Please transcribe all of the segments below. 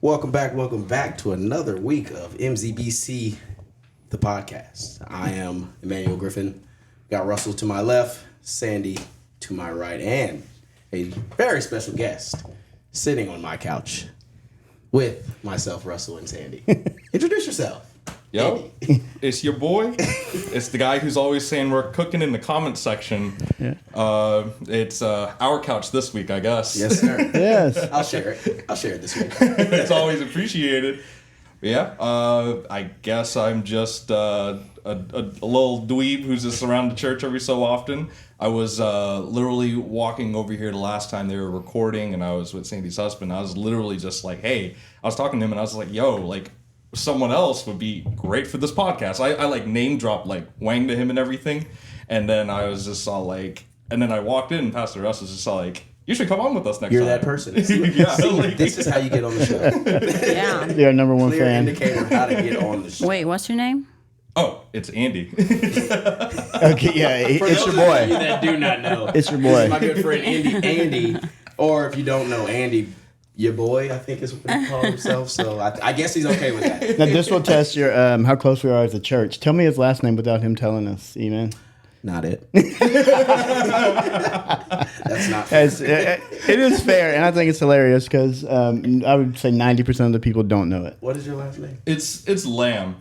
Welcome back to another week of MZBC, the podcast. I am Emmanuel Griffin. Got Russell to my left, Sandy to my right, and a very special guest sitting on my couch with myself, Russell, and Sandy. Introduce yourself. Yo, it's your boy. It's the guy who's always saying we're cooking in the comment section. Yeah. It's our couch this week, I guess. Yes, sir. Yes. I'll share it this week. It's always appreciated. Yeah. I guess I'm just a little dweeb who's just around the church every so often. I was literally walking over here the last time they were recording, and I was with Sandy's husband. I was literally just like, hey, I was talking to him, and I was like, yo, like, someone else would be great for this podcast. I like name dropped like Wang to him and everything, and then I was just all like, and then I walked in and Pastor Russ was just all like, you should come on with us next You're time. that person. Yeah, like, This is how you get on the show. Yeah. You're our number one Clear fan. indicator of how to get on the show. Wait, what's your name? oh, it's Andy. Okay, yeah, For it's those your of you boy. that do not know, It's your this boy. is my good friend Andy, or if you don't know Andy, your boy, I think is what he calls himself. So I guess he's okay with that. Now this will test your how close we are as a church. Tell me his last name without him telling us, Amen. Not it. That's not fair. It is fair, and I think it's hilarious because I would say 90% of the people don't know it. What is your last name? It's Lam.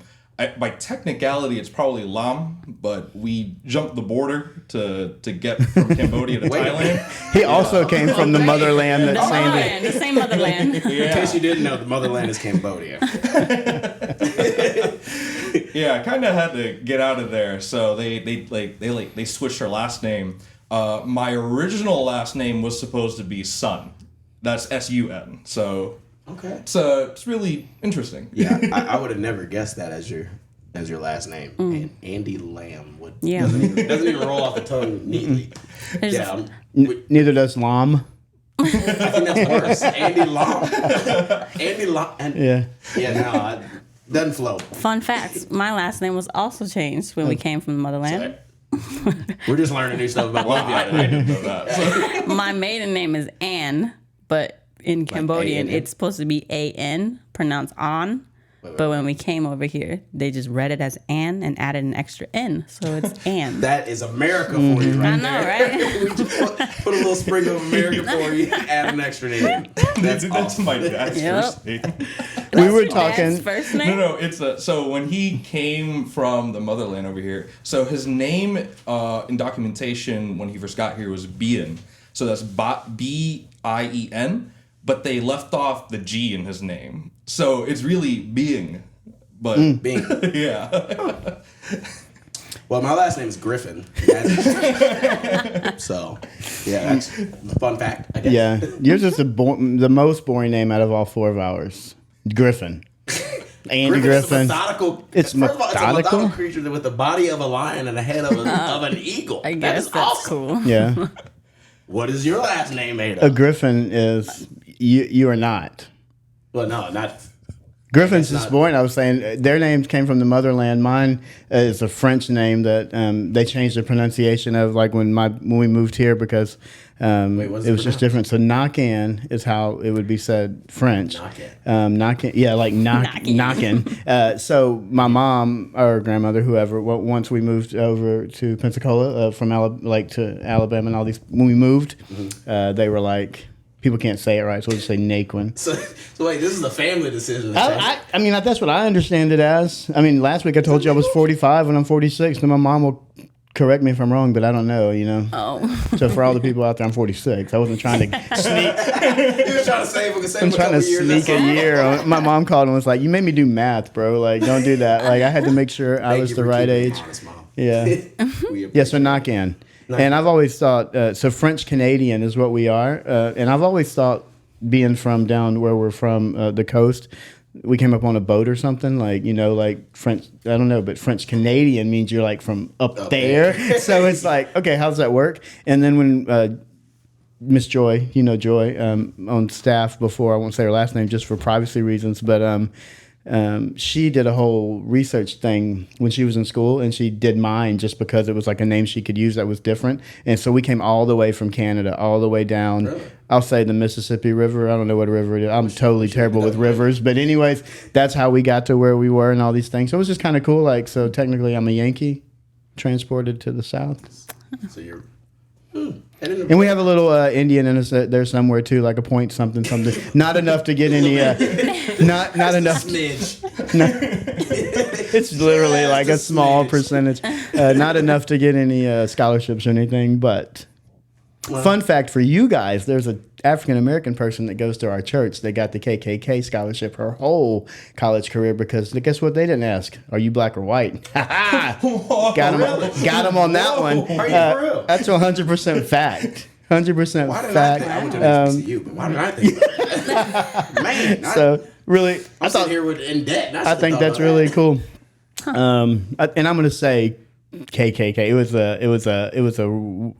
By technicality, it's probably Lam, but we jumped the border to get from Cambodia to Wait a Thailand. He also came from the motherland that The Sandy. motherland, the same motherland. In case you didn't know, the motherland is Cambodia. Yeah, I kind of had to get out of there, so they switched her last name. My original last name was supposed to be Sun. That's S-U-N. So Okay. it's really interesting. Yeah, I would have never guessed that as your last name. And Andy Lamb would Yeah. doesn't even roll off the tongue neatly. There's Yeah, Neither does Lam. I think that's worse. Andy Lam. Andy Lam. Yeah. Yeah, no, it doesn't flow. Fun facts. My last name was also changed when we came from the motherland. We're just learning new stuff about Well, Libya. I didn't know that. So. My maiden name is Ann, but in Cambodian A-N-N? it's supposed to be A-N, pronounced An. But when we came over here, they just read it as Ann and added an extra N, so it's Ann. That is America for you, right I know, there. right? We just put a little sprinkle of America for you, add an extra name. That's That's awesome. my dad's Yep. first name. We were Dad's talking. first name? No, it's so when he came from the motherland over here, so his name in documentation when he first got here was Bien. So that's B-I-E-N, but they left off the G in his name. So it's really Being. But Bing. yeah. Well, my last name is Griffin. So, yeah, that's a fun fact, I guess. Yeah, yours is the most boring name out of all four of ours. Griffin. Andy Griffin is a Griffin. methodical. It's first of all, it's a methodical? methodical creature with the body of a lion and the head of an eagle. I That guess is that's awesome. cool. Yeah. What is your last name made A of? Griffin is you are not. Well, no, not. Griffin's That's just not- boring. I was saying their names came from the motherland. Mine is a French name that they changed the pronunciation of, like when we moved here because Wait, what's it was it just different. So Nakin is how it would be said French. Nakin, yeah, like Nakin. So my mom or grandmother, whoever, once we moved over to Pensacola from to Alabama and all these, when we moved, they were like, people can't say it right, so we'll just say Naquin. So wait, this is a family decision. I mean, that's what I understand it as. I mean, last week I told you I was 45 and I'm 46, and my mom will correct me if I'm wrong, but I don't know, you know. Oh. So for all the people out there, I'm 46. I wasn't trying to sneak. He was trying to save I'm a trying couple to years. sneak That's a all. year. My mom called and was like, "You made me do math, bro. Like, don't do that." Like, I had to make sure I Thank was you the for right keeping me age. honest, Mom. Yeah. We Yeah, so knock in. And I've always thought, so French Canadian is what we are. And I've always thought, being from down where we're from, the coast, we came up on a boat or something, like, you know, like French, I don't know, but French Canadian means you're like from up there. So it's like, okay, how does that work? And then when Miss Joy, you know Joy, on staff before, I won't say her last name just for privacy reasons, but she did a whole research thing when she was in school, and she did mine just because it was like a name she could use that was different. And so we came all the way from Canada, all the way down. Really? I'll say the Mississippi River. I don't know what river it is. I'm totally terrible with rivers, but anyways, that's how we got to where we were and all these things. So it was just kind of cool. Like, so technically, I'm a Yankee transported to the South. So you're. And we have a little Indian in us there somewhere too, like a point something. Not enough to get any. Not enough. Smidge. It's literally Just like a a small smidge. percentage. Not enough to get any scholarships or anything. But fun fact for you guys: there's an African American person that goes to our church. They got the KKK scholarship her whole college career because guess what? They didn't ask, "Are you black or white?" got him on that one. Are you for real? That's 100% fact. 100% Why did I fact. think I went to HBCU? But why did I think about that? Man, So really, I'm sitting here with in debt. I think that's really cool. And I'm going to say KKK. It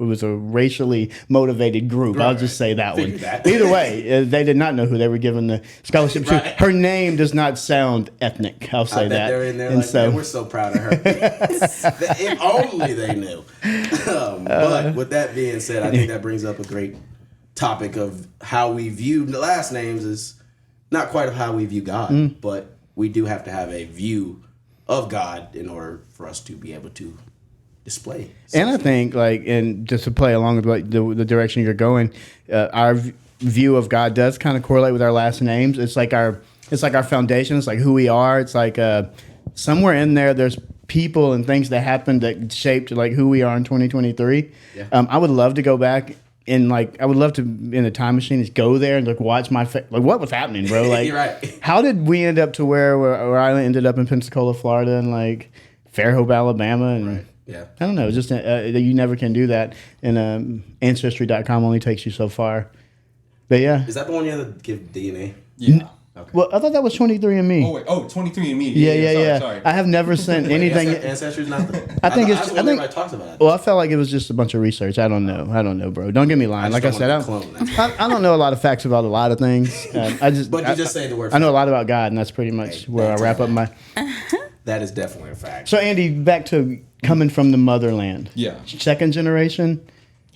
was a racially motivated group. I'll just say that one. Figured that. Either way, they did not know who they were giving the scholarship to. Right. Her name does not sound ethnic. I'll say I bet that. they're in there And like, man, we're so proud of her. If only they knew. But with that being said, I think that brings up a great topic of how we view the last names is not quite of how we view God, but we do have to have a view of God in order for us to be able to display. And I think, like, and just to play along with what the direction you're going, our view of God does kind of correlate with our last names. It's like our foundation. It's like who we are. It's like somewhere in there's people and things that happened that shaped like who we are in 2023. Yeah. I would love to go back. And I would love to in a time machine just go there and like watch like what was happening, bro. Like, You're right. how did we end up to where I ended up in Pensacola, Florida, and like Fairhope, Alabama, and Yeah. I don't know. Just you never can do that, and Ancestry.com only takes you so far. But yeah, Is that the one you have to give DNA? Yeah. well, I thought that was 23andMe. Oh wait. Oh, 23andMe. Yeah. Sorry. I have never sent anything. Ancestry's not the. I think it's- That's I what think- everybody talks about it. Well, I felt like it was just a bunch of research. I don't know, bro. Don't get me lying. Like I just said, don't want to clone that. I don't know a lot of facts about a lot of things. But you just say the word I know a lot about God, and that's pretty much where I wrap up my. That is definitely a fact. So Andy, back to coming from the motherland. Yeah. Second generation,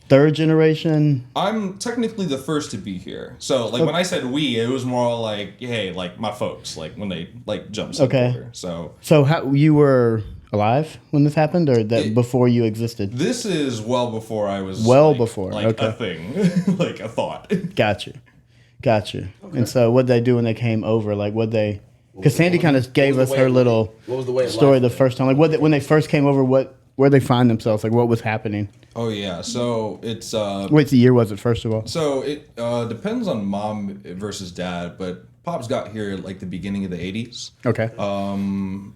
third generation. I'm technically the first to be here. So, like, when I said we, it was more like, hey, like, my folks, like, when they, like, jumped Okay. over. So, So how you were alive when this happened, or that before you existed? this is well before I was... Well like, before, Like, okay. a thing. Like, a thought. Gotcha. And so what they do when they came over, like what they, because Sandy kind of gave us was the way her of- little what was the way of story life the then? first time, like when they first came over, where they find themselves, like what was happening. Oh, yeah. So, it's... What year was it, first of all? So, it depends on mom versus dad, but Pops got here, like, the beginning of the 80s. Okay.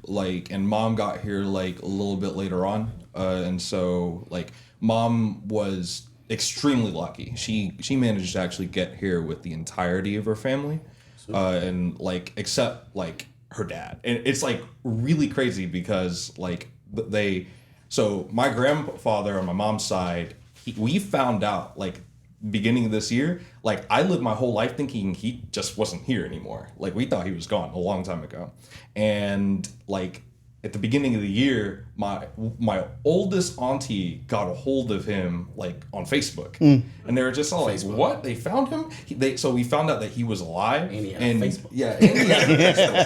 Like, and mom got here like a little bit later on, and so like mom was extremely lucky. She managed to actually get here with the entirety of her family, and like except like her dad, and it's like really crazy because like so my grandfather on my mom's side, we found out like beginning of this year, like I lived my whole life thinking he just wasn't here anymore. Like we thought he was gone a long time ago. And like at the beginning of the year, my oldest auntie got a hold of him like on Facebook, and they were just all like, "What? They found him?" So we found out that he was alive. And he had and Facebook. yeah, and he had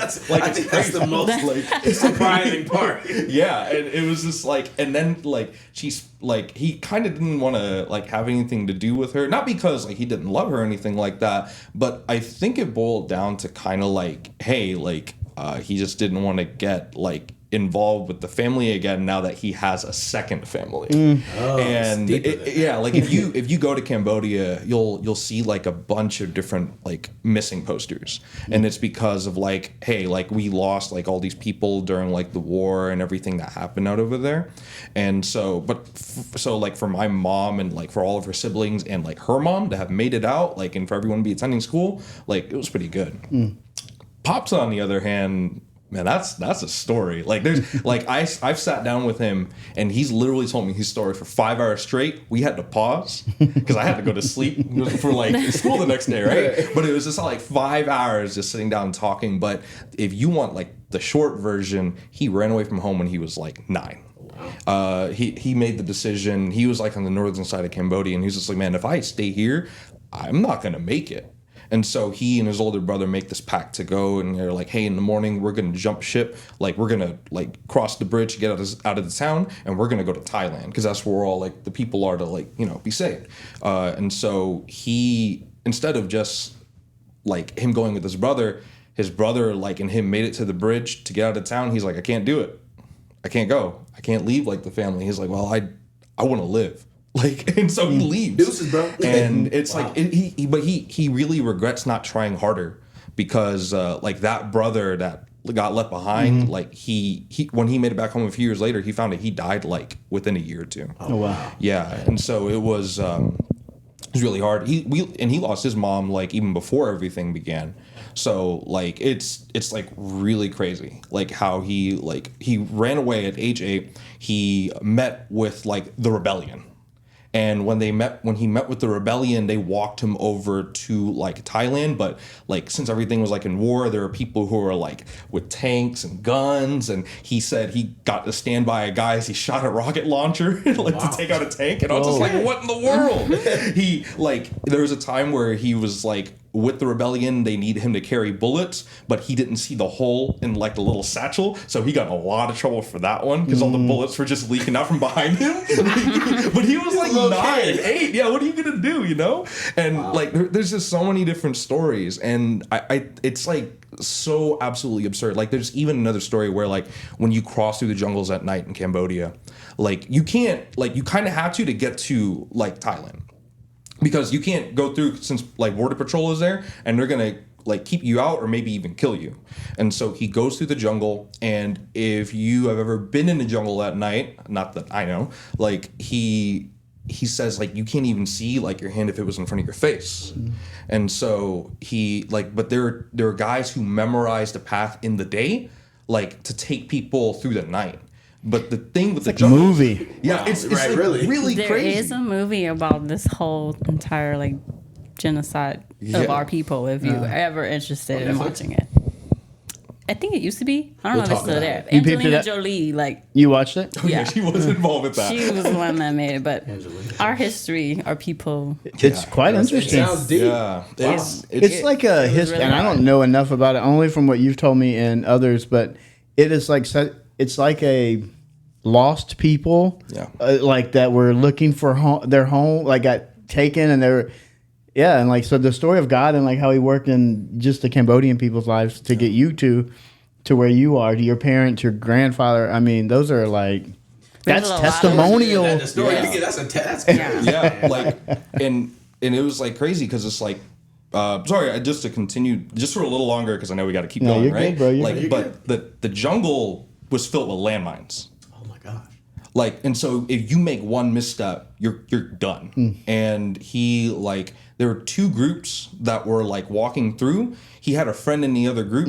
Facebook. I think that's the most like surprising part. Yeah, and it was just like, and then like she's like, he kind of didn't want to like have anything to do with her, not because like he didn't love her or anything like that, but I think it boiled down to kind of like, hey, like he just didn't want to get like involved with the family again now that he has a second family. Oh, And it's deeper than yeah, like if you go to Cambodia, you'll see like a bunch of different like missing posters, and it's because of like, hey, like we lost like all these people during like the war and everything that happened out over there, and so so like for my mom and like for all of her siblings and like her mom to have made it out, like, and for everyone to be attending school, like it was pretty good. Pops on the other hand Man, that's a story. Like there's like I've sat down with him and he's literally told me his story for 5 hours straight. We had to pause because I had to go to sleep for like school the next day, right? But it was just like 5 hours just sitting down and talking. But if you want like the short version, he ran away from home when he was like 9. He made the decision. He was like on the northern side of Cambodia, and he was just like, man, if I stay here, I'm not gonna make it. And so he and his older brother make this pact to go, and they're like, hey, in the morning we're gonna jump ship, like we're gonna like cross the bridge, get out of the town, and we're gonna go to Thailand because that's where all like the people are to like, you know, be saved. And so he, instead of just like him going with his brother like and him made it to the bridge to get out of town. He's like, I can't do it. I can't go. I can't leave like the family. He's like, well, I want to live. Like, and so he leaves. Deuces, bro. And it's Wow. like, he really regrets not trying harder because like that brother that got left behind, like he when he made it back home a few years later, he found out he died like within a year or two. Oh wow. Yeah, and so it was really hard. He lost his mom like even before everything began. So like it's like really crazy like how he ran away at age 8. He met with like the rebellion. And when he met with the rebellion, they walked him over to like Thailand. But like since everything was like in war, there were people who were like with tanks and guns. And he said he got to stand by a guy as he shot a rocket launcher like to take out a tank. And I was just like, what in the world? He like there was a time where he was like with the rebellion, they need him to carry bullets, but he didn't see the hole in like the little satchel, so he got in a lot of trouble for that one because all the bullets were just leaking out from behind him. But he was like 9, 8. Yeah, what are you gonna do? You know? And like, there's just so many different stories, and I it's like so absolutely absurd. Like, there's even another story where like when you cross through the jungles at night in Cambodia, like you can't like you kind of have to get to like Thailand. Because you can't go through since like border patrol is there and they're gonna like keep you out or maybe even kill you. And so he goes through the jungle, and if you have ever been in the jungle at night, not that I know, like he says like you can't even see like your hand if it was in front of your face. And so he like, but there are guys who memorize the path in the day, like to take people through the night. But the thing with the jungle, Movie. yeah, Wow. it's Right, like really? There crazy. is a movie about this whole entire like genocide of Yeah. our people. If you're ever interested in Netflix? watching it, I think it used to be. I don't We'll know if it's talk still about there. it. You peeped it Angelina up? Jolie, like You watched it? Yeah, yeah, she was involved with that. she was the one that made it. But Angelina. our history, our people. It's quite It interesting. sounds deep. Yeah, It's like a history, really and I don't hard. know enough about it, only from what you've told me and others. But it is like it's like a lost people, Yeah. like that were looking for their home, like got taken, and they're and like so the story of God and like how He worked in just the Cambodian people's lives to get you to where you are, to your parents, your grandfather. I mean, those are like There's that's a lot of- testimonial. The story, Yeah. that's a task. yeah, like and it was like crazy because it's like sorry, just to continue just for a little longer because I know we got to keep No, going, you're right? good, bro. You're like, good. but the jungle was filled with landmines. Oh my gosh. Like, and so if you make one misstep, you're done. And he like there were 2 groups that were like walking through. He had a friend in the other group,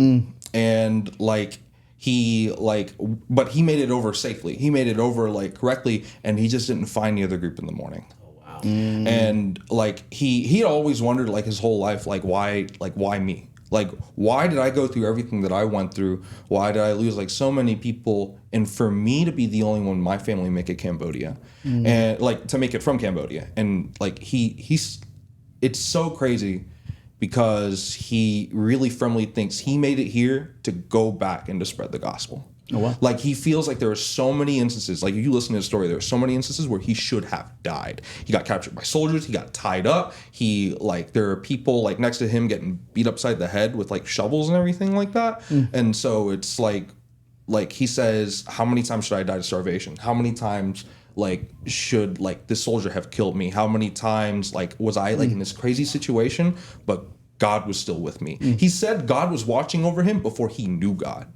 and like he like, but he made it over safely. He made it over like correctly, and he just didn't find the other group in the morning. Wow. And like he always wondered like his whole life like why me, like why did I go through everything that I went through, why did I lose like so many people, and for me to be the only one in my family make it Cambodia, and like to make it from Cambodia, and like he's it's so crazy because he really firmly thinks he made it here to go back and to spread the gospel. Oh, wow. Like he feels like there are so many instances, like if you listen to his story, there are so many instances where he should have died. He got captured by soldiers, he got tied up, he like there are people like next to him getting beat upside the head with like shovels and everything like that. And so it's like he says, how many times should I die to starvation? How many times like should like this soldier have killed me? How many times like was I like in this crazy situation, but God was still with me? He said God was watching over him before he knew God.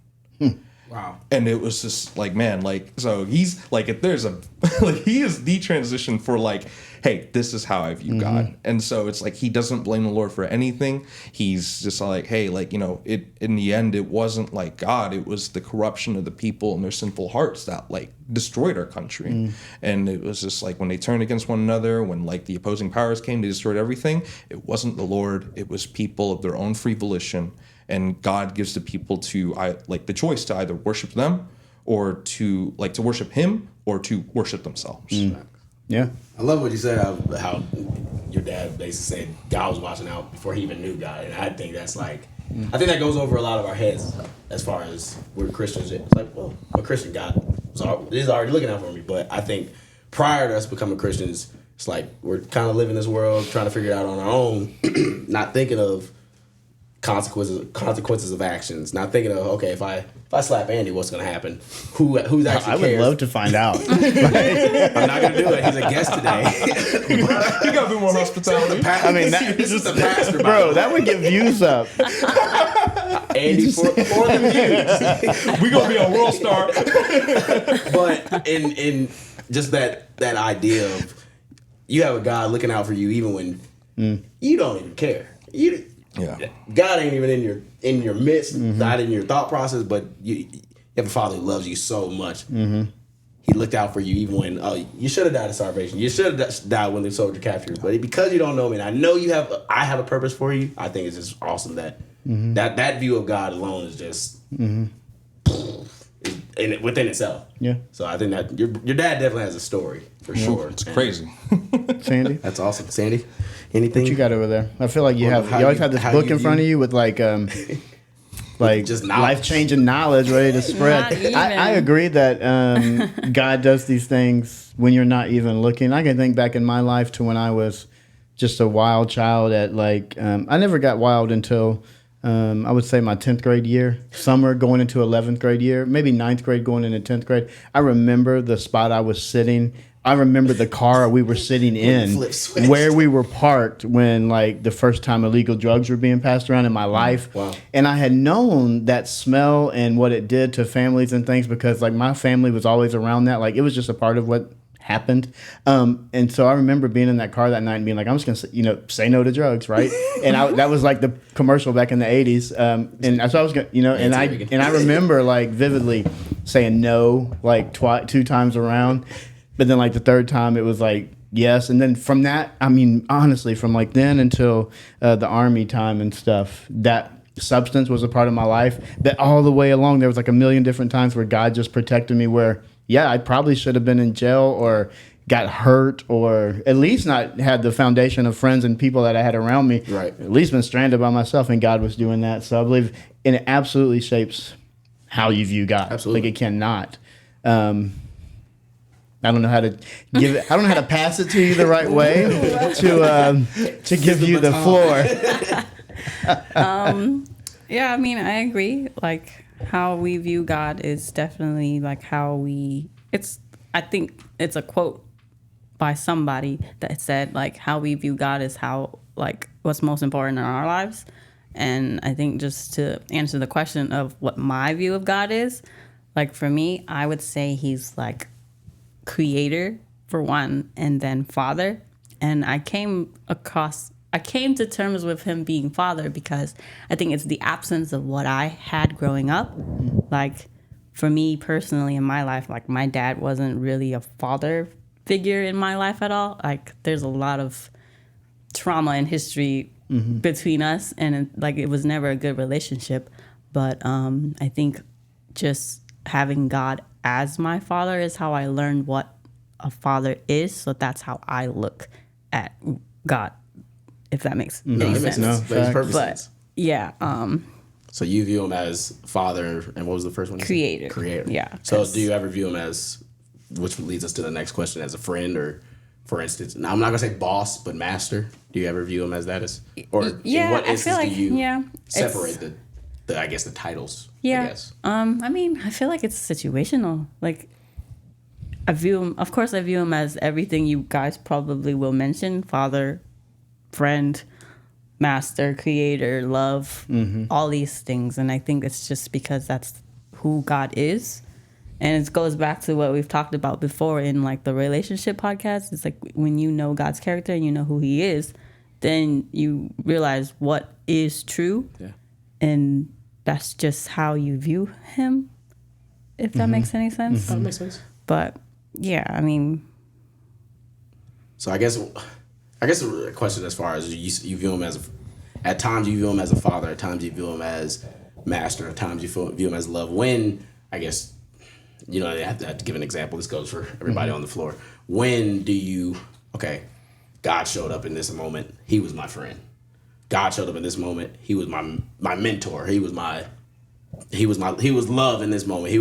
Wow. And it was just like, man, like, so he's like, if there's a, like, he is the transition for like hey, this is how I view God. And so it's like he doesn't blame the Lord for anything. He's just like, hey, like, it in the end, it wasn't like God. It was the corruption of the people and their sinful hearts that like destroyed our country. And it was just like when they turned against one another, when like the opposing powers came, they destroyed everything. It wasn't the Lord. It was people of their own free volition. And God gives the people to like the choice to either worship them or to worship him or to worship themselves. Yeah. I love what you said, how your dad basically said God was watching out before he even knew God. And I think that's like, I think that goes over a lot of our heads as far as we're Christians. It's like, well, I'm a Christian, God is already looking out for me. But I think prior to us becoming Christians, it's like we're kind of living this world, trying to figure it out on our own, not thinking of consequences of actions. Not thinking of, okay, if I slap Andy, what's going to happen? Who's actually I would cares? love to find out. I'm not going to do it. He's a guest today. You got a bit more hospitality. I mean, this is the pastor, by bro, the that would get views up. way. Andy for the views. We gonna be on World Star. But in just that idea of you have a God looking out for you even when you don't even care. God ain't even in your midst, not in your thought process, but you have a father who loves you so much. He looked out for you even when you should have died of starvation. You should have died when the soldier captured you. But because you don't know me, and I know I have a purpose for you. I think it's just awesome that that view of God alone is just within itself. Yeah. So I think that your dad definitely has a story for sure. It's crazy. Sandy, That's awesome, Sandy. Anything what you got over there? I feel like you always have this book in front of you with like just knowledge. life-changing knowledge ready to Not spread. even. I agree that God does these things when you're not even looking. I can think back in my life to when I was just a wild child at like I never got wild until I would say my 10th grade year, summer going into 11th grade year, maybe 9th grade going into 10th grade. I remember the spot I was sitting. I remember the car we were sitting in, flip switched. where we were parked when like the first time illegal drugs were being passed around in my life. Wow. And I had known that smell and what it did to families and things because like my family was always around that. Like it was just a part of what happened. And so I remember being in that car that night and being like, I'm just going to, say no to drugs. Right. And that was like the commercial back in the 80s. And so I was going to, and I remember like vividly saying no, like 2 times around. But then like the third time it was like, yes. And then from that, I mean, honestly, from like then until the Army time and stuff, that substance was a part of my life. But all the way along, there was like a million different times where God just protected me where, I probably should have been in jail or got hurt or at least not had the foundation of friends and people that I had around me. Right. At least been stranded by myself, and God was doing that. So I believe it absolutely shapes how you view God. Absolutely. Like it cannot. I don't know how to give it. I don't know how to pass it to you the right way to give you the floor. Yeah, I mean, I agree. Like how we view God is definitely like I think it's a quote by somebody that said like how we view God is how like what's most important in our lives. And I think just to answer the question of what my view of God is, like for me, I would say he's like creator for one, and then father. And I came to terms with him being father because I think it's the absence of what I had growing up. Like for me personally in my life, like my dad wasn't really a father figure in my life at all. Like there's a lot of trauma and history between us, and like it was never a good relationship. But I think just having God as my father is how I learned what a father is. So that's how I look at God, if that makes any sense. No, Makes fact. perfect But sense. yeah, So you view him as father, and what was the first one? you said? Creator. Creator. Yeah, So 'cause- do you ever view him as, which leads us to the next question, as a friend or, for instance, now I'm not gonna say boss, but master? Do you ever view him as that? Or yeah, in what I feel instance like do you it's- separate the I guess the titles? Yeah. I guess. I mean, I feel like it's situational. Like, I view him, of course, I view him as everything you guys probably will mention: father, friend, master, creator, love, all these things. And I think it's just because that's who God is. And it goes back to what we've talked about before in like the relationship podcast. It's like when you know God's character and you know who he is, then you realize what is true. Yeah. And that's just how you view him, if that makes any sense. That makes sense. But yeah, I mean, So I guess a question as far as you view him as at times you view him as a father, at times you view him as master, at times you view him as love. When, I guess, you know, I have to give an example. This goes for everybody on the floor. When do you, okay, God showed up in this moment. He was my friend. God showed up in this moment. He was my mentor. He was love in this moment.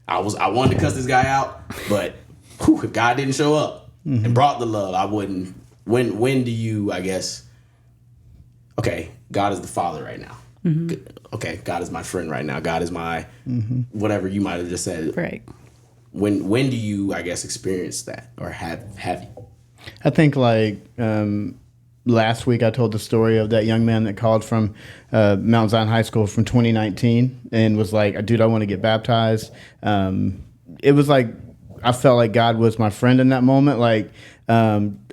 I wanted to cuss this guy out, but if God didn't show up and brought the love, I wouldn't. When do you, I guess, okay, God is the father right now. Okay, God is my friend right now. God is my whatever you might have just said. right. When do you, I guess, experience that, or have you? I think like last week I told the story of that young man that called from Mount Zion High School from 2019 and was like, dude, I want to get baptized. It was like, I felt like God was my friend in that moment. Like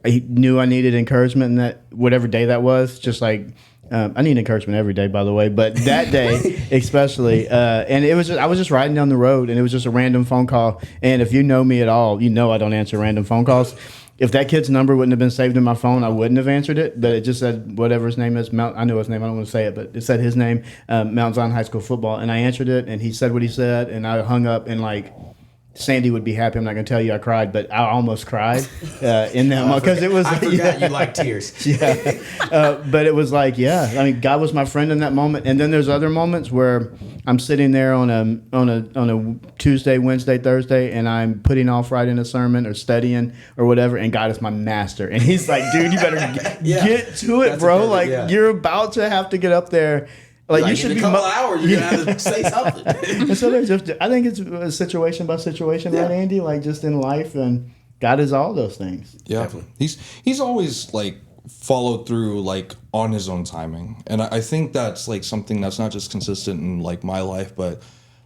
he knew I needed encouragement in that whatever day that was, just like, I need encouragement every day, by the way, but that day especially. And it was I was just riding down the road, and it was just a random phone call. And if you know me at all, you know I don't answer random phone calls. If that kid's number wouldn't have been saved in my phone, I wouldn't have answered it. But it just said whatever his name is. I know his name. I don't want to say it, but it said his name, Mount Zion High School football. And I answered it, and he said what he said, and I hung up, and like, Sandy would be happy. I'm not going to tell you I cried, but I almost cried in that moment because it was. I forgot you like tears. But it was like, yeah. I mean, God was my friend in that moment, and then there's other moments where I'm sitting there on a Tuesday, Wednesday, Thursday, and I'm putting off writing a sermon or studying or whatever, and God is my master, and He's like, dude, you better get to it, bro. Like you're about to have to get up there. Like you should in be a couple hours. You're gonna have to say something. And so there's just, I think it's a situation by situation, right, Andy? Like just in life, and God is all those things. Yeah, Definitely. He's always like followed through like on his own timing, and I think that's like something that's not just consistent in like my life, but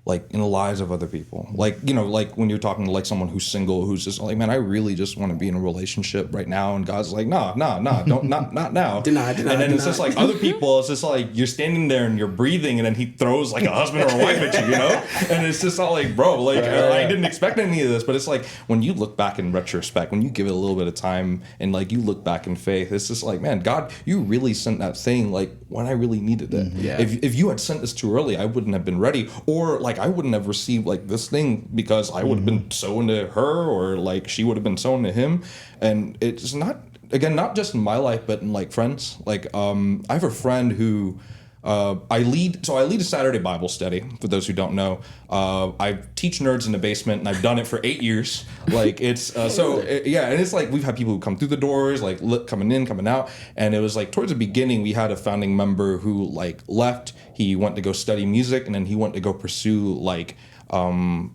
like in the lives of other people. Like, you know, like when you're talking to like someone who's single, who's just like, man, I really just want to be in a relationship right now, and God's like, nah, don't not now. Deny. And then it's just like other people, it's just like you're standing there and you're breathing, and then he throws like a husband or a wife at you, you know? And it's just all like, bro, like I didn't expect any of this, but it's like when you look back in retrospect, when you give it a little bit of time and like you look back in faith, it's just like, man, God, you really sent that thing like when I really needed it. Yeah. If you had sent this too early, I wouldn't have been ready, or like I wouldn't have received like this thing because I would have been so into her, or like she would have been so into him. And it's not just in my life, but in like friends. Like I have a friend who I lead a Saturday Bible study. For those who don't know, I teach nerds in the basement, and I've done it for 8 years. Like it's and it's like we've had people who come through the doors, like coming in, coming out, and it was like towards the beginning we had a founding member who like left. He went to go study music, and then he went to go pursue like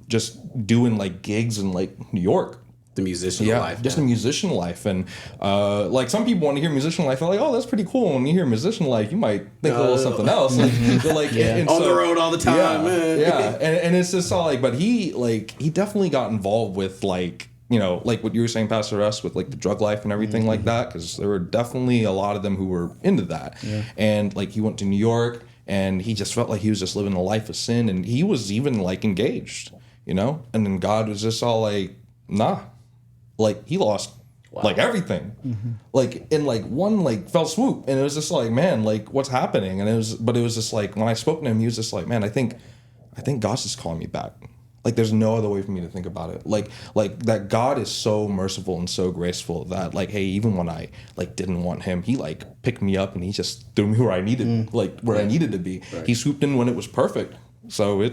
just doing like gigs in like New York. The musician life. Just a musician life. And like some people want to hear musician life, they're like, oh, that's pretty cool. When you hear musician life, you might think a little something else. Like, and on so, the road all the time, man. Yeah. And it's just all like, but he definitely got involved with like, you know, like what you were saying, Pastor Russ, with like the drug life and everything like that, because there were definitely a lot of them who were into that. Yeah. And like he went to New York, and he just felt like he was just living a life of sin, and he was even like engaged, you know? And then God was just all like, nah. Like he lost like everything, like in like one like fell swoop, and it was just like, man, like what's happening? And it was just like when I spoke to him, he was just like, man, I think God's just calling me back. Like there's no other way for me to think about it. Like that God is so merciful and so graceful that like, hey, even when I like didn't want him, he like picked me up and he just threw me where I needed, I needed to be. Right. He swooped in when it was perfect. So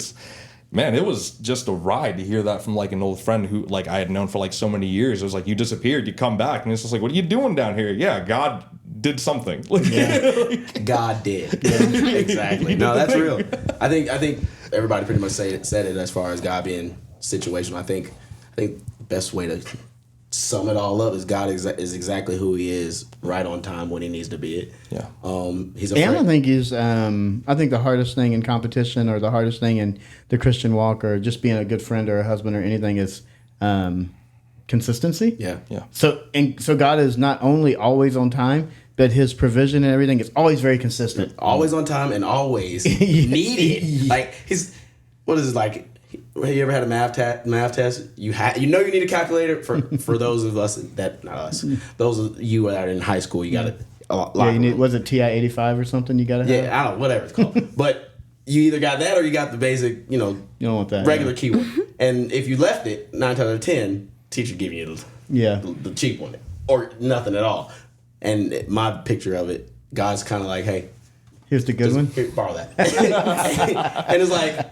man, it was just a ride to hear that from like an old friend who like I had known for like so many years. It was like, you disappeared, you come back, and it's just like, what are you doing down here? Yeah, God did something. God did. Yeah, exactly. No, that's real. I think everybody pretty much said it as far as God being situational. I think the best way to sum it all up is God is exactly who He is, right on time when He needs to be it. Yeah. He's a And I friend. think I think the hardest thing in competition or the hardest thing in the Christian walk or just being a good friend or a husband or anything is consistency. Yeah. Yeah. So God is not only always on time, but His provision and everything is always very consistent. Always on time and always needed. Like what is it like? Have you ever had a math test? You need a calculator for those of us that not us. Those of you that are in high school, you got a lot. Yeah, you need was it TI 85 or something? You got to have. Yeah, I don't know, whatever it's called. But you either got that or you got the basic, You don't want that. regular keyword. And if you left it, 9 times out of 10, teacher giving you Yeah. the cheap one or nothing at all. And my picture of it, God's kind of like, hey, Here's the good one. here, borrow that. And it's like,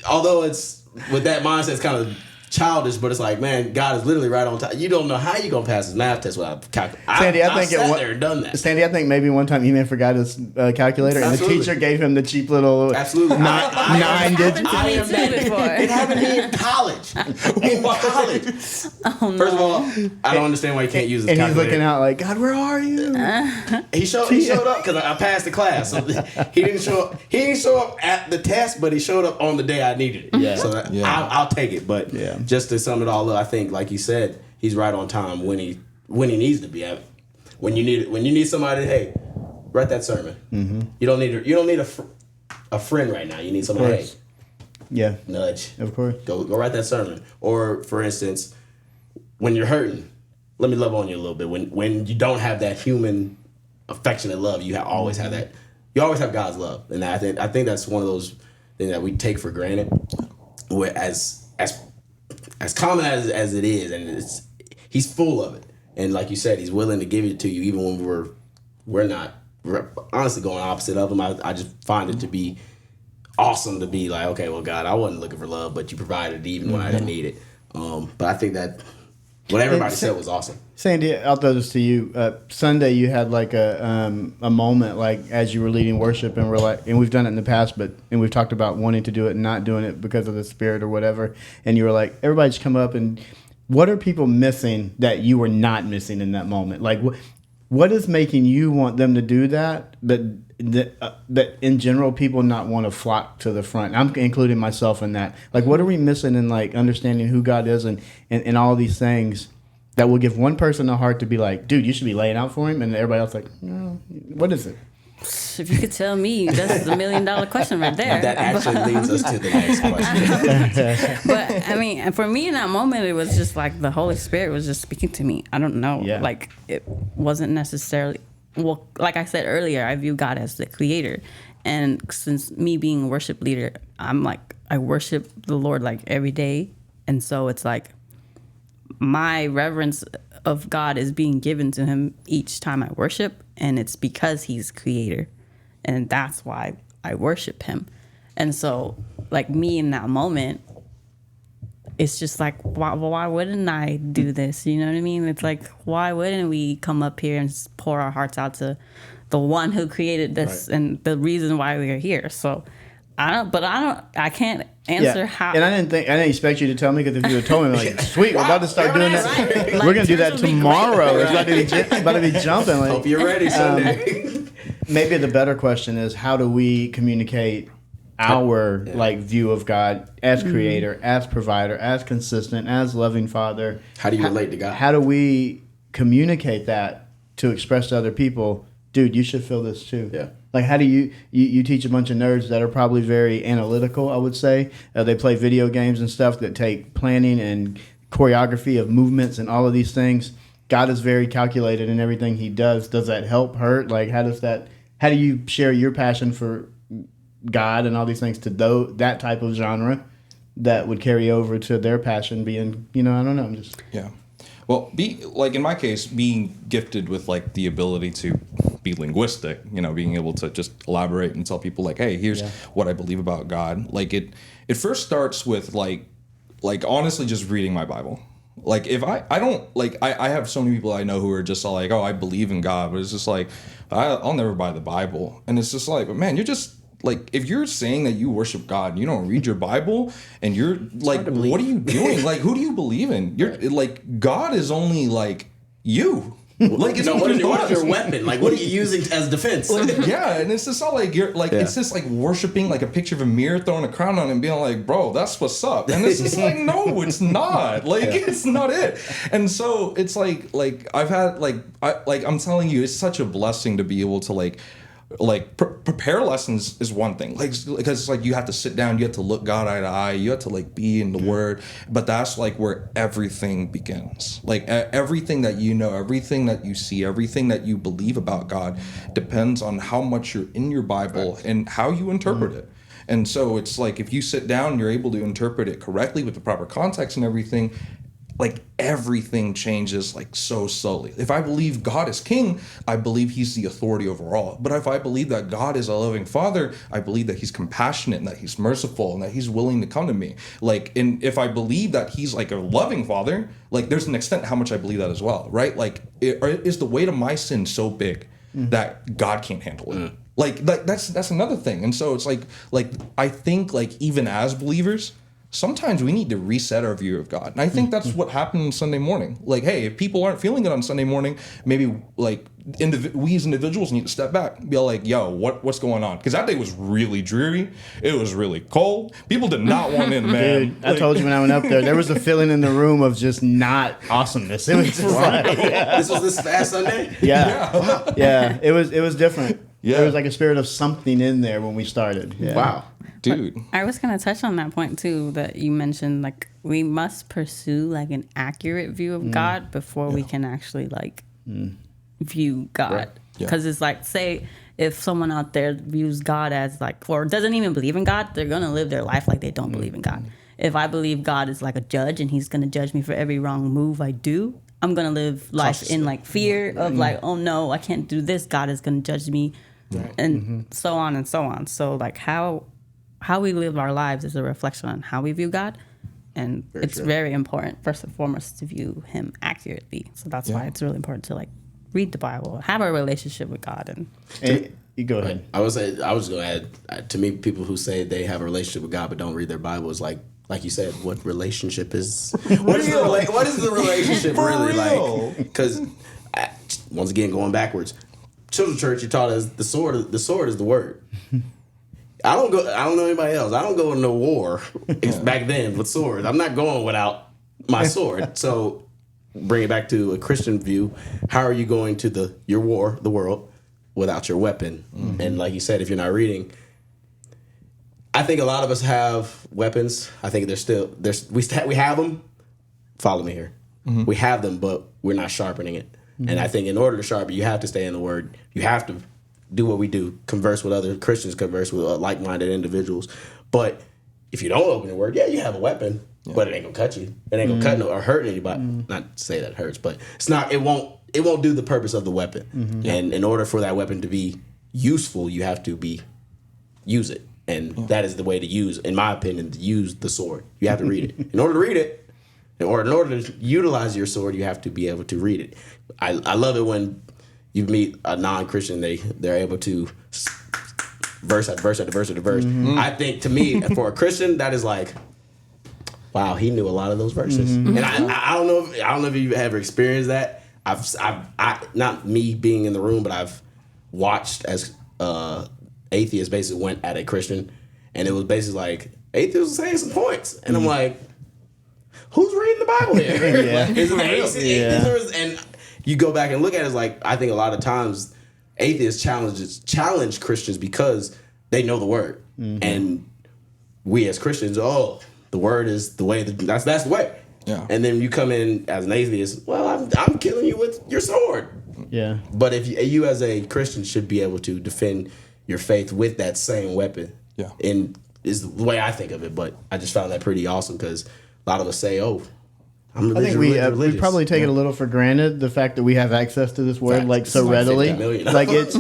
although it's with that mindset, it's kind of childish, but it's like, man, God is literally right on time. You don't know how you're gonna pass this math test without calculating. Sandy, I I've think sat it wa- there and done that. Sandy, I think maybe one time he may have forgot his calculator, and the Absolutely. teacher gave him the cheap little Absolutely. nine digits. happened to me am too that- before. It happened to me in college. In college. First of all, I don't understand why you can't use this And he's calculator. looking out like, God, where are you? He showed up because I passed the class. So he didn't show up. He didn't show up at the test, but he showed up on the day I needed it. Yeah. So Yeah. I'll take it. But Yeah. just to sum it all up, I think, like you said, he's right on time when he needs to be. When you need somebody, hey, write that sermon. Mm-hmm. You don't need a friend right now. You need somebody. Hey, course. Yeah, nudge. of course. Go write that sermon. Or for instance, when you're hurting, let me love on you a little bit. When you don't have that human affectionate love, you always have that. You always have God's love, and I think that's one of those things that we take for granted. Where as common as it is, and He's full of it, and like you said, He's willing to give it to you even when we're not. We're honestly going opposite of Him. I just find it to be awesome to be like, okay, well, God, I wasn't looking for love, but you provided it even when I didn't need it. But I think that what everybody said was awesome. Sandy, I'll throw this to you. Sunday, you had like a moment, like as you were leading worship, and we're like, and we've done it in the past, and we've talked about wanting to do it and not doing it because of the Spirit or whatever. And you were like, everybody just come up and what are people missing that you were not missing in that moment? Like, what is making you want them to do that, but that in general people not want to flock to the front? I'm including myself in that. Like, what are we missing in like understanding who God is and all these things that will give one person a heart to be like, dude, you should be laying out for him, and everybody else like, no, what is it? If you could tell me, that's the $1 million question right there. That actually leads us to the next question. But I mean, for me in that moment, it was just like the Holy Spirit was just speaking to me. I don't know. Yeah. Like it wasn't necessarily, well, like I said earlier, I view God as the creator. And since me being a worship leader, I'm like, I worship the Lord like every day. And so it's like my reverence of God is being given to Him each time I worship. And it's because He's creator. And that's why I worship Him. And so, like me in that moment, it's just like, why wouldn't I do this? You know what I mean? It's like, why wouldn't we come up here and pour our hearts out to the one who created this and the reason why we are here? So I can't answer how. And I didn't expect you to tell me, because if you had told me, like, sweet, we're about to start doing that. Right. We're gonna do that Like, church would be tomorrow. great. It's about to be jumping. Like, Hope you're ready Sunday. maybe the better question is, how do we communicate our like view of God as creator, as provider, as consistent, as loving father? How do you relate to God? How do we communicate that to express to other people, dude, you should feel this too? Yeah. Like, how do you teach a bunch of nerds that are probably very analytical, I would say. They play video games and stuff that take planning and choreography of movements and all of these things. God is very calculated in everything He does. Does that help, hurt? Like, how do you share your passion for God and all these things to that type of genre that would carry over to their passion being, I don't know. I'm just... Yeah. Well, in my case, being gifted with like the ability to be linguistic, being able to just elaborate and tell people like, hey, here's what I believe about God. Like it first starts with like honestly just reading my Bible. Like if I don't like, I have so many people I know who are just all like, oh, I believe in God, but it's just like, I'll never buy the Bible. And it's just like, but man, you're just like if you're saying that you worship God and you don't read your Bible and you're like, what are you doing? Like, who do you believe in? You're like, God is only like you. Like, it's what is your weapon? Like, what are you using as defense? Like, yeah, and it's just not like you're like it's just like worshiping like a picture of a mirror, throwing a crown on it and being like, bro, that's what's up. And it's just like, no, it's not. Like, it's not it. And so it's like I've had I'm telling you, it's such a blessing to be able to prepare lessons is one thing, like, because like you have to sit down, you have to look God eye to eye, you have to like be in the Word, but that's like where everything begins. Like everything that you know, everything that you see, everything that you believe about God depends on how much you're in your Bible and how you interpret it. And so it's like if you sit down, you're able to interpret it correctly with the proper context and everything. Like everything changes like so slowly. If I believe God is king, I believe he's the authority over all. But if I believe that God is a loving father, I believe that he's compassionate and that he's merciful and that he's willing to come to me. Like, and if I believe that he's like a loving father, like there's an extent how much I believe that as well, right? Like, is the weight of my sin so big that God can't handle it? Like that's another thing. And so it's like I think like even as believers, sometimes we need to reset our view of God. And I think that's what happened on Sunday morning. Like, hey, if people aren't feeling it on Sunday morning, maybe like we as individuals need to step back and be like, yo, what's going on? Because that day was really dreary. It was really cold. People did not want in, man. Dude, I told you when I went up there was a feeling in the room of just not awesomeness. It was just like, This was this past Sunday? Yeah. It was different. Yeah. There was like a spirit of something in there when we started. Yeah. Wow. Dude. I was going to touch on that point too, that you mentioned, like we must pursue like an accurate view of God before we can actually like view God. Right. Because it's like, say if someone out there views God as like, or doesn't even believe in God, they're going to live their life like they don't believe in God. If I believe God is like a judge and he's going to judge me for every wrong move I do, I'm going to live life in like fear of like, oh no, I can't do this. God is going to judge me and so on and so on. So like how we live our lives is a reflection on how we view God. And it's very important, first and foremost, to view him accurately. So that's why it's really important to like read the Bible, have a relationship with God. And you go ahead. I was going to add, to me, people who say they have a relationship with God but don't read their Bible is like you said, what relationship is? What is the relationship really like? Because once again, going backwards, Children's Church, you taught us the sword is the word. I don't know anybody else. I don't go into war back then with swords. I'm not going without my sword. So bring it back to a Christian view. How are you going to the world without your weapon? And like you said, if you're not reading, I think a lot of us have weapons. I think we have them. Follow me here. We have them, but we're not sharpening it. And I think in order to sharpen, you have to stay in the Word. You have to do what we do, converse with other Christians, converse with like-minded individuals. But if you don't open the Word, you have a weapon, but it ain't gonna cut you. It ain't gonna cut or hurt anybody. Not to say that it hurts, but it's not. It won't do the purpose of the weapon. And in order for that weapon to be useful, you have to use it. And that is the way to use, in my opinion, to use the sword. You have to read it. In order to read it, or in order to utilize your sword, you have to be able to read it. I love it when you meet a non-Christian, they're able to verse after verse after verse after verse. I think, to me, for a Christian, that is like, wow, he knew a lot of those verses. And I don't know if you've ever experienced that. I've not me being in the room, but I've watched as atheists basically went at a Christian, and it was basically like atheists saying some points, and I'm like, who's reading the Bible here? Is it atheists? And you go back and look at it, it's like, I think a lot of times atheists challenge Christians because they know the Word, and we as Christians, the Word is the way. That's the way. Yeah. And then you come in as an atheist. Well, I'm killing you with your sword. Yeah. But if you as a Christian should be able to defend your faith with that same weapon. Yeah. And is the way I think of it. But I just found that pretty awesome because a lot of us say, I'm religious. I think we probably take it a little for granted, the fact that we have access to this word so readily. Like it's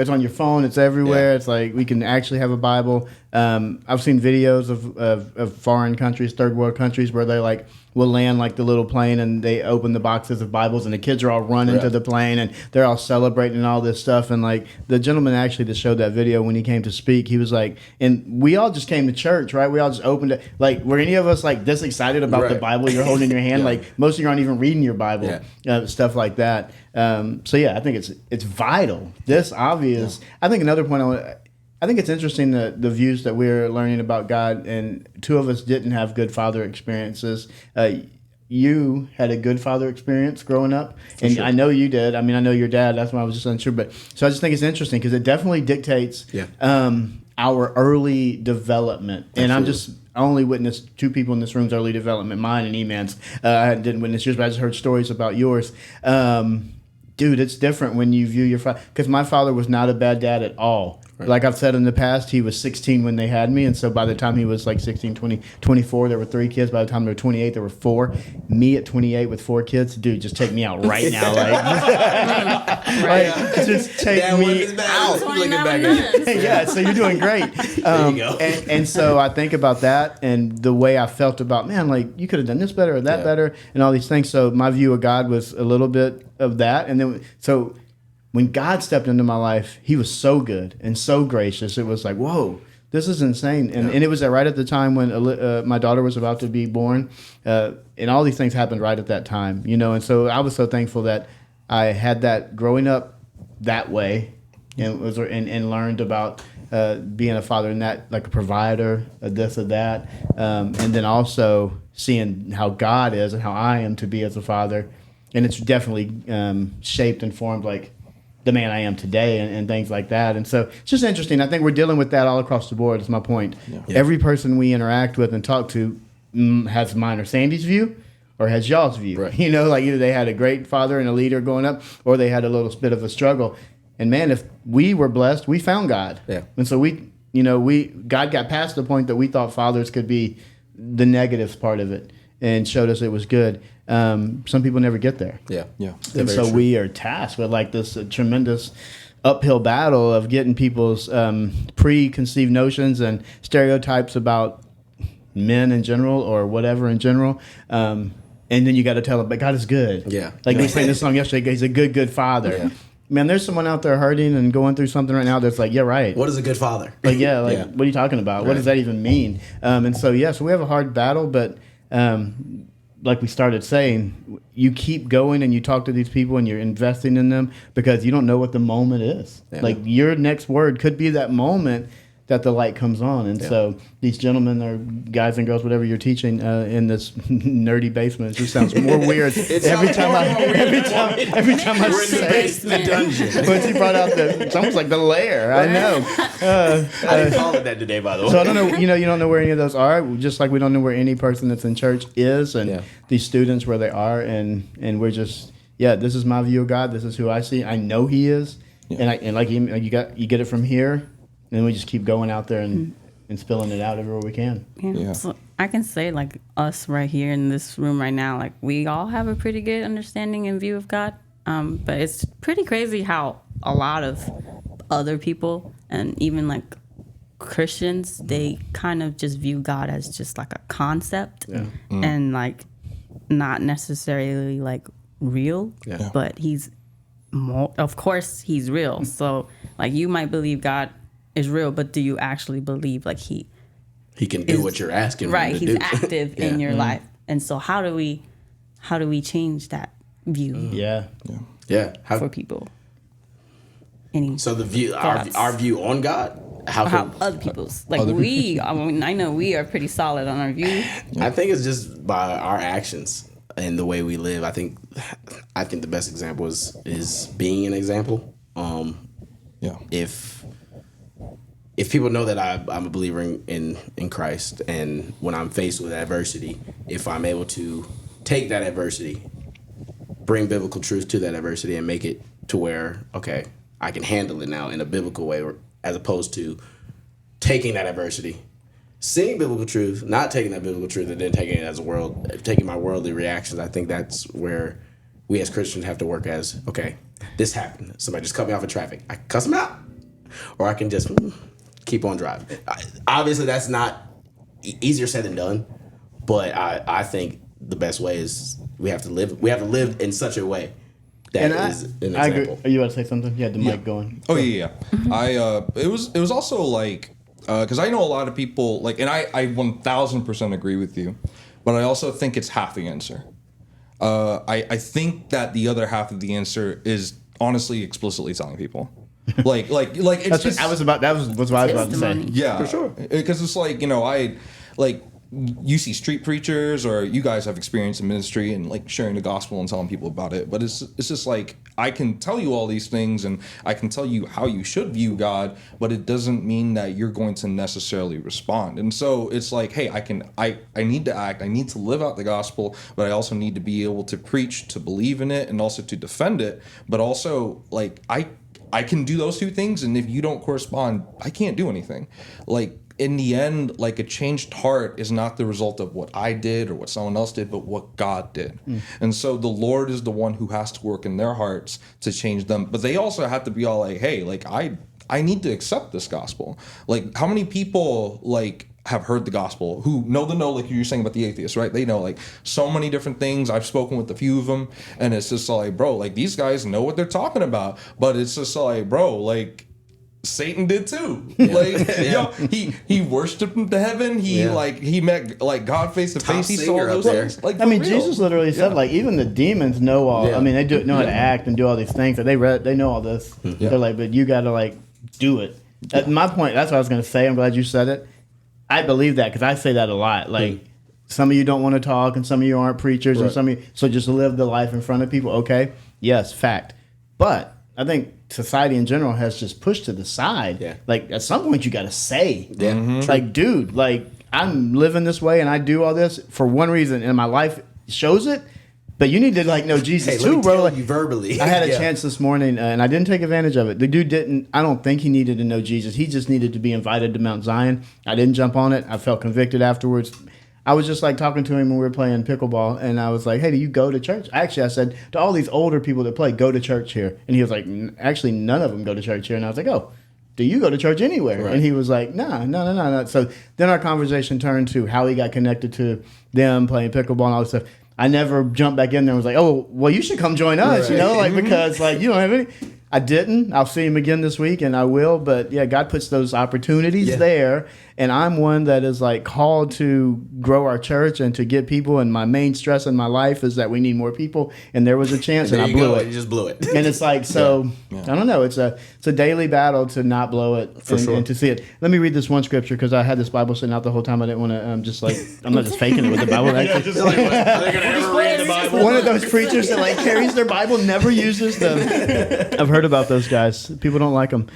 on your phone, it's everywhere. It's like we can actually have a Bible. I've seen videos of foreign countries, third world countries, where they like will land like the little plane and they open the boxes of Bibles and the kids are all running to the plane and they're all celebrating and all this stuff. And like the gentleman actually that showed that video, when he came to speak, he was like, and we all just came to church, right? We all just opened it. Like, were any of us like this excited about the Bible you're holding in your hand? Like most of you aren't even reading your Bible, stuff like that. So yeah, I think it's vital. This obvious. I think another point I think it's interesting the views that we're learning about God, and two of us didn't have good father experiences. You had a good father experience growing up, and I know you did. I mean, I know your dad. That's why I was just unsure. But so I just think it's interesting because it definitely dictates our early development. And I only witnessed two people in this room's early development, mine and E-Man's. I didn't witness yours, but I just heard stories about yours. Dude, it's different when you view your father. Because my father was not a bad dad at all. Right. Like I've said in the past, he was 16 when they had me. And so by the time he was like 16, 20, 24, there were 3 kids. By the time they were 28, there were 4. Me at 28 with 4 kids, dude, just take me out right now. Just take me out. Looking back at it. Yeah, so you're doing great. There you go. And so I think about that and the way I felt about, man, like you could have done this better or that better and all these things. So my view of God was a little bit of that. And then, so when God stepped into my life, he was so good and so gracious. It was like, whoa, this is insane. And it was right at the time when my daughter was about to be born. And all these things happened right at that time, you know. And so I was so thankful that I had that growing up that way and learned about being a father and that, like a provider, a this or that. And then also seeing how God is and how I am to be as a father. And it's definitely shaped and formed like the man I am today and things like that. And so it's just interesting. I think we're dealing with that all across the board is my point. Yeah. Every person we interact with and talk to has mine or Sandy's view or has y'all's view. Right. You know, like either they had a great father and a leader growing up or they had a little bit of a struggle. And man, if we were blessed, we found God. Yeah. And so God got past the point that we thought fathers could be the negative part of it and showed us it was good. Some people never get there. Yeah. And so we are tasked with like this tremendous uphill battle of getting people's preconceived notions and stereotypes about men in general or whatever in general. And then you got to tell them, but God is good. Yeah. Like we sang this song yesterday, he's a good father. Yeah. Man, there's someone out there hurting and going through something right now that's like, yeah, right. What is a good father? Like, what are you talking about? Right. What does that even mean? And so, so we have a hard battle, but like we started saying, you keep going and you talk to these people and you're investing in them because you don't know what the moment is. Yeah. Like your next word could be that moment that the light comes on. And so these gentlemen or guys and girls, whatever you're teaching in this nerdy basement, it just sounds more weird every time I say the dungeon. But you brought out it's almost like the lair. I know. I didn't call it that today, by the way. So I don't know. You don't know where any of those are. Just like we don't know where any person that's in church is, and these students where they are, and we're just this is my view of God. This is who I see. I know He is, and like you get it from here. And we just keep going out there and spilling it out everywhere we can. Yeah. So I can say, like, us right here in this room right now, like, we all have a pretty good understanding and view of God. But it's pretty crazy how a lot of other people and even, like, Christians, they kind of just view God as just, like, a concept and, like, not necessarily, like, real. Yeah. But of course, he's real. So, like, you might believe God is real, but do you actually believe like he can do what you're asking him to he's do? Active in your life? And so how do we change that view for people? So the view our view on God, how other people's like I know we are pretty solid on our view. I think it's just by our actions and the way we live. I think the best example is being an example. If people know that I'm a believer in Christ, and when I'm faced with adversity, if I'm able to take that adversity, bring biblical truth to that adversity, and make it to where, okay, I can handle it now in a biblical way, as opposed to taking that adversity, seeing biblical truth, not taking that biblical truth, and then taking it as taking my worldly reactions. I think that's where we as Christians have to work as, okay, this happened. Somebody just cut me off in traffic. I cuss them out. Or I can just keep on driving. Obviously, that's not easier said than done, but I think the best way is we have to live in such a way that is an I agree. example. Are you about to say something? You had the mic going. Oh yeah. It was also like because I know a lot of people like, and I 1000% agree with you, but I also think it's half the answer. I think that the other half of the answer is honestly explicitly telling people, like it's That's just what I was about to say. Testimony. yeah, for sure. Because it's like, you see street preachers, or you guys have experience in ministry and like sharing the gospel and telling people about it. But it's just like, I can tell you all these things and I can tell you how you should view God, but it doesn't mean that you're going to necessarily respond. And so it's like, hey, I need to act, I need to live out the gospel, but I also need to be able to preach, to believe in it, and also to defend it. But also, like, I can do those two things, and if you don't correspond, I can't do anything. Like, in the end, like, a changed heart is not the result of what I did or what someone else did, but what God did. And so the Lord is the one who has to work in their hearts to change them. But they also have to be all like, hey, like, I need to accept this gospel. Like, how many people, like, have heard the gospel who know like you were saying about the atheists, right? They know like so many different things. I've spoken with a few of them, and it's just like, bro, like, these guys know what they're talking about, but it's just like, bro, like, Satan did too. Like, yo, he worshipped him to heaven. He met like God face to face. He saw singer up those there. things. Like, I mean, for real. Jesus literally said, like, even the demons know all. Yeah. I mean, they know how to act and do all these things. So they know all this. They're like, but you got to like do it. My point. That's what I was going to say. I'm glad you said it. I believe that because I say that a lot. Like, some of you don't want to talk, and some of you aren't preachers, and some of you. So just live the life in front of people. Okay, yes, fact. But I think society in general has just pushed to the side. Yeah. Like, at some point, you got to say, Yeah. It's like, dude, like, I'm living this way and I do all this for one reason, and my life shows it. But you need to like know Jesus Hey, too, let me bro. tell Like, you verbally. I had a Yeah. chance this morning, and I didn't take advantage of it. The dude didn't. I don't think he needed to know Jesus. He just needed to be invited to Mount Zion. I didn't jump on it. I felt convicted afterwards. I was just like talking to him when we were playing pickleball, and I was like, "Hey, do you go to church?" Actually, I said to all these older people that play, "Go to church here," and he was like, "Actually, none of them go to church here." And I was like, "Oh, do you go to church anywhere?" Right. And he was like, no. So then our conversation turned to how he got connected to them playing pickleball and all this stuff. I never jumped back in there and was like, "Oh, well, you should come join us," Right. like, because like you don't have any. I didn't. I'll see him again this week, and I will. But yeah, God puts those opportunities there, and I'm one that is like called to grow our church and to get people. And my main stress in my life is that we need more people. And there was a chance, and There I you blew go. it. You just blew it. And it's like, so I don't know. It's a daily battle to not blow it and to see it. Let me read this one scripture because I had this Bible sitting out the whole time. I didn't want to just like, I'm not just faking it with the Bible. Actually, Are they gonna ever read the Bible? one of those preachers that like carries their Bible, never uses them. I've heard about those guys. People don't like them.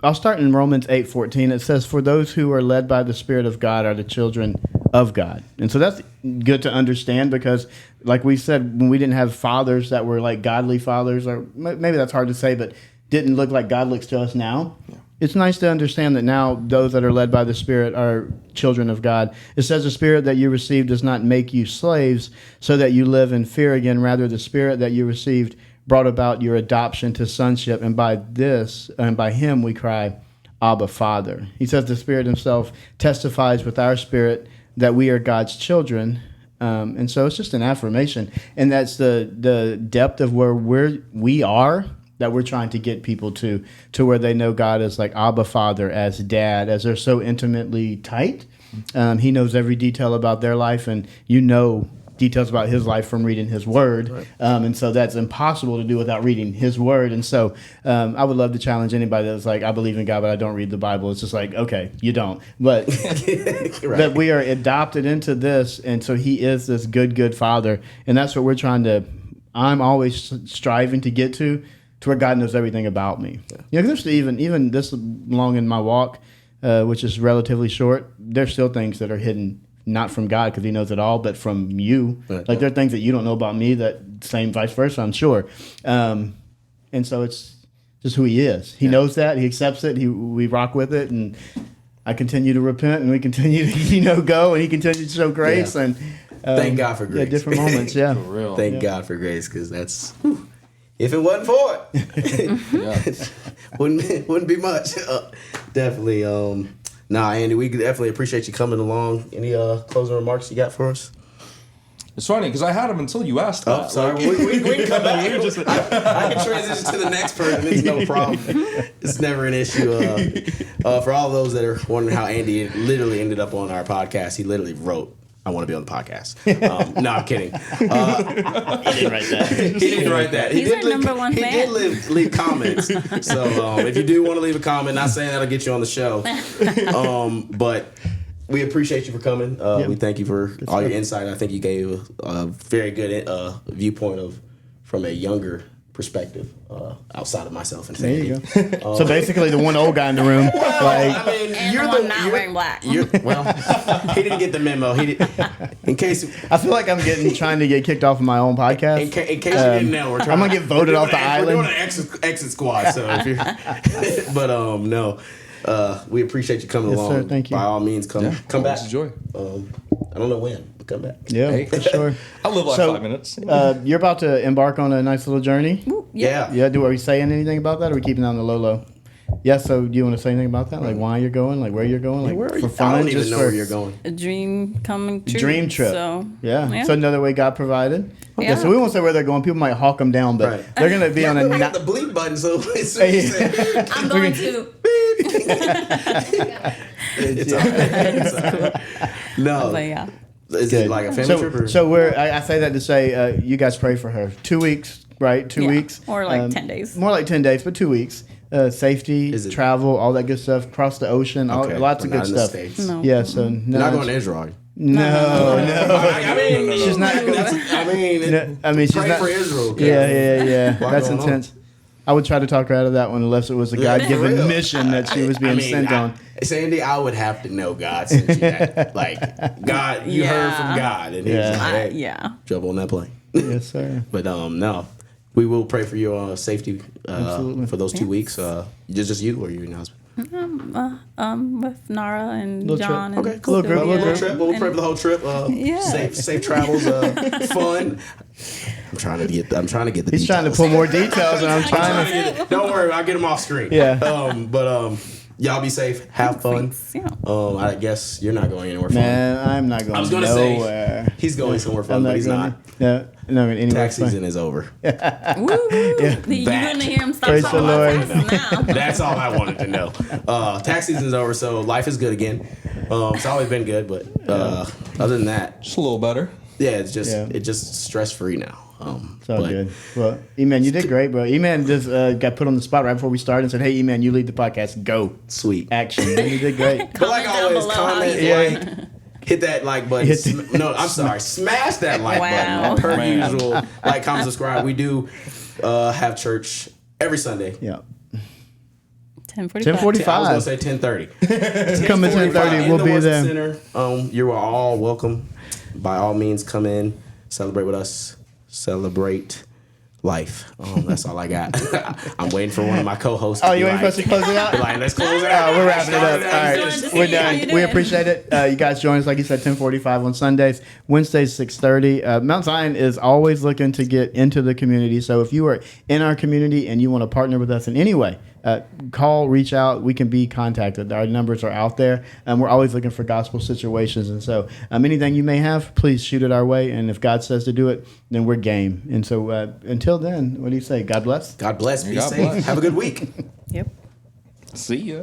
I'll start in Romans 8:14. It says, "For those who are led by the Spirit of God are the children of God." And so that's good to understand because, like we said, when we didn't have fathers that were like godly fathers, or maybe that's hard to say, but didn't look like God looks to us now. It's nice to understand that now those that are led by the Spirit are children of God. It says the Spirit that you received does not make you slaves so that you live in fear again. Rather, the Spirit that you received brought about your adoption to sonship. And by this, and by him we cry, Abba, Father. He says the Spirit himself testifies with our spirit that we are God's children. And so it's just an affirmation. And that's the depth of where we are that we're trying to get people to where they know God as like Abba, Father, as Dad, as they're so intimately tight. He knows every detail about their life, and you know details about his life from reading his word. Right. And so that's impossible to do without reading his word. And so I would love to challenge anybody that's like, I believe in God, but I don't read the Bible. It's just like, okay, you don't. But that we are adopted into this, and so he is this good father. And that's what we're I'm always striving to get to where God knows everything about me. Yeah. You know, there's even this long in my walk, which is relatively short, there's still things that are hidden, not from God because he knows it all, but from you. Right. Like there are things that you don't know about me that same vice versa, I'm sure. And so it's just who he is. He knows that. He accepts it. We rock with it. And I continue to repent, and we continue to, go, and he continues to show grace. Yeah. And thank God for grace. Yeah, different moments, yeah. For real. Thank God for grace because that's... If it wasn't for it, wouldn't be much. Definitely. Nah, Andy, we definitely appreciate you coming along. Any closing remarks you got for us? It's funny because I had him until you asked that. Oh, sorry. We can come back. I can transition to the next person. It's no problem. It's never an issue. For all those that are wondering how Andy literally ended up on our podcast, he literally wrote, "I want to be on the podcast." No, I'm kidding. He didn't write that. He didn't write that. He's our number one He fan. did leave comments. So if you do want to leave a comment, not saying that'll get you on the show, but we appreciate you for coming. We thank you for all your insight. I think you gave a very good viewpoint from a younger perspective outside of myself and There Sandy. you go. So basically, the one old guy in the room, like, I mean, And you're the one not you're- wearing black. Well, he didn't get the memo. He did. In case I feel like I'm trying to get kicked off of my own podcast. in case you didn't know, we're trying. I'm gonna get voted off the We're island. doing an exit squad. So if you're, but no, we appreciate you coming Yes, along. sir. Thank you. By all means, come back. always a joy. I don't know when, but come back. Yeah, Hey. for sure. I live like So, 5 minutes. You're about to embark on a nice little journey. Yeah. Yeah. Are we saying anything about that, or are we keeping it on the low? Yeah. So, do you want to say anything about that? Like why you're going? Like where you're going? Like Where are for you? fun? I don't even just know for where you're going. A dream coming true. dream trip. So Yeah. So another way God provided. Yeah. Yeah. So we won't say where they're going. People might hawk them down, but Right. they're gonna be on a. I got Ni- the bleep button, so as soon as you say, I'm going to. it's all right. It's all right. No, But yeah. is it like a family trip? Or? So I say that to say you guys pray for her. 2 weeks, right? 2 Yeah. weeks. Or like 10 days. More like 10 days, but 2 weeks. Safety, Is it- travel, all that good stuff. Cross the ocean, Okay, lots of we're good not in the stuff. States. No. Yeah, so You're not going to Israel. Are you? no. I mean, She's not. I mean, No, I mean, she's pray not. for Israel. okay? Yeah. Lot That's going on. intense. I would try to talk her out of that one unless it was a For God-given real. mission that she was being sent on. Sandy, I would have to know God sent you that. Like, God, you heard from Yeah. God. And he's Yeah. like, hey, Yeah. jump on that plane. Yes, sir. But no, we will pray for your safety Absolutely. for those 2 weeks. Just you or you and your husband? With Nara and Little trip. John. And Okay, cool. Little group, Little little trip. We'll pray for the whole trip. Yeah. Safe travels. Fun. I'm trying to get the He's details. trying to pull more details, and I'm trying to. Don't worry, I'll get them off screen. Yeah. But y'all be safe. Have fun. Yeah. I guess you're not going anywhere fun. Man, I'm not going I was gonna nowhere. say he's going somewhere fun, but he's going not. No, anywhere. Tax season is over. Woo! You're That. gonna hear him stop Praise talking the about Lord. taxes now. That's all I wanted to know. Tax season's over, so life is good again. It's always been good, but other than that, Just a little better. yeah, it's just Yeah. stress free now. It's all good. Well, E-Man, you did great, bro. E-Man just got put on the spot right before we started and said, hey, E-Man, you lead the podcast. Go. Sweet. Action. You did great. But like Comment down always, below how comment, you like, hit that like button. Hit the- No, I'm sorry. Smash that like Wow. button. Per Man. usual. Like, comment, subscribe. We do have church every Sunday. Yeah. 10:45. 10:45. I was gonna say 10:30. Come at 10:30. We'll be there. Center. You are all welcome. By all means, come in, celebrate with us, celebrate life. That's all I got. I'm waiting for one of my co-hosts. Oh, be you waiting for us to close it out? be like, let's close it out. We're wrapping it up. All Just wanted to right, see we're how you done. We doing. appreciate it. You guys join us, like you said, 10:45 on Sundays. Wednesdays, 6:30. Mount Zion is always looking to get into the community. So if you are in our community and you want to partner with us in any way, call, reach out. We can be contacted. Our numbers are out there, and we're always looking for gospel situations. And so anything you may have, please shoot it our way. And if God says to do it, then we're game. And so until then, what do you say? God bless. God bless. Be God safe. bless. Have a good week. Yep. See ya.